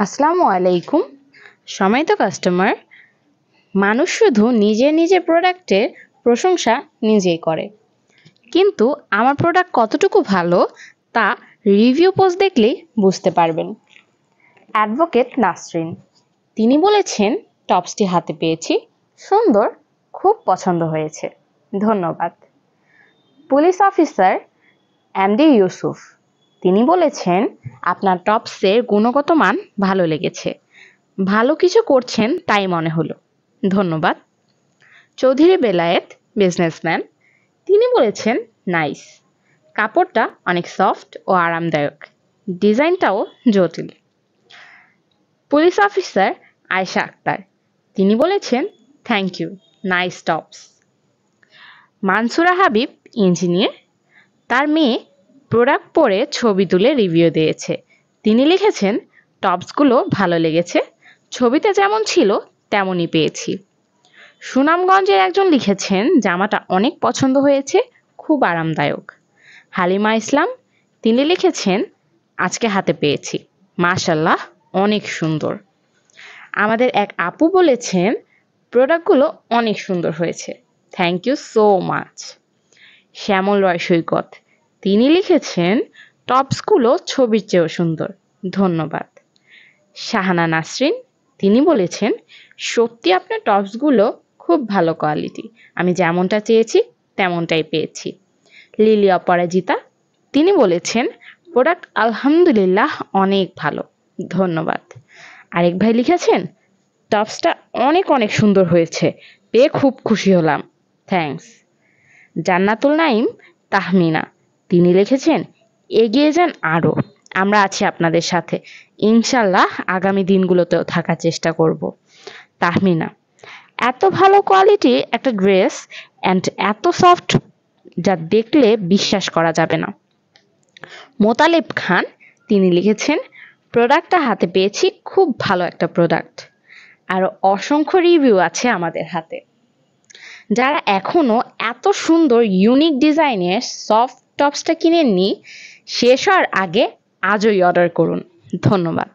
আসসালামু আলাইকুম। সম্মানিত কাস্টমার, মানুষ শুধু নিজের প্রোডাক্টের প্রশংসা নিজেই করে, কিন্তু আমার প্রোডাক্ট কতটুকু ভালো তা রিভিউ পোস্ট দেখলেই বুঝতে পারবেন। অ্যাডভোকেট নাসরিন, তিনি বলেছেন, টপসটি হাতে পেয়েছি, সুন্দর, খুব পছন্দ হয়েছে, ধন্যবাদ। পুলিশ অফিসার এমডি ইউসুফ, তিনি বলেছেন, আপনার টপসের গুণগত মান ভালো লেগেছে, ভালো কিছু করছেন তাই মনে হলো, ধন্যবাদ। চৌধুরী বেলায়েত বিজনেসম্যান, তিনি বলেছেন, নাইস, কাপড়টা অনেক সফট ও আরামদায়ক, ডিজাইনটাও জটিল। পুলিশ অফিসার আয়েশা আক্তার, তিনি বলেছেন, thank you, nice tops. Mansura Habib engineer, তার মেয়ে প্রোডাক্ট পরে ছবি তুলে রিভিউ দিয়েছে, তিনি লিখেছেন, টপসগুলো ভালো লেগেছে, ছবিতে যেমন ছিল তেমনই পেয়েছি। সুনামগঞ্জের একজন লিখেছেন, জামাটা অনেক পছন্দ হয়েছে, খুব আরামদায়ক। হালিমা ইসলাম, তিনি লিখেছেন, আজকে হাতে পেয়েছি, মাশাল্লাহ, অনেক সুন্দর। আমাদের এক আপু বলেছেন, প্রোডাক্টগুলো অনেক সুন্দর হয়েছে, থ্যাংক ইউ সো মাচ। শ্যামল রয় সৈকত, তিনি লিখেছেন, টপসগুলো ছবির চেয়েও সুন্দর, ধন্যবাদ। শাহানা নাসরিন, তিনি বলেছেন, সত্যি আপনার টপসগুলো খুব ভালো কোয়ালিটি, আমি যেমনটা চেয়েছি তেমনটাই পেয়েছি। লিলি অপরাজিতা, তিনি বলেছেন, প্রোডাক্ট আলহামদুলিল্লাহ অনেক ভালো, ধন্যবাদ। আরেক ভাই লিখেছেন, টপসটা অনেক অনেক সুন্দর হয়েছে, পেয়ে খুব খুশি হলাম, থ্যাঙ্কস। জান্নাতুল নাইম তাহমিনা, তিনি লিখেছেন, এগিয়ে যান আরও, আমরা আছি আপনাদের সাথে, ইনশাল্লাহ আগামী দিনগুলোতেও থাকার চেষ্টা করব। তাহমিনা, এত ভালো কোয়ালিটি একটা ড্রেস অ্যান্ড এত সফট, যা দেখলে বিশ্বাস করা যাবে না। মোতালেব খান, তিনি লিখেছেন, প্রোডাক্টটা হাতে পেয়েছি, খুব ভালো একটা প্রোডাক্ট। আরও অসংখ্য রিভিউ আছে আমাদের হাতে। যারা এখনও এত সুন্দর ইউনিক ডিজাইনের সফট টপসটা কিনেননি, শেষ হওয়ার আগে আজই অর্ডার করুন, ধন্যবাদ।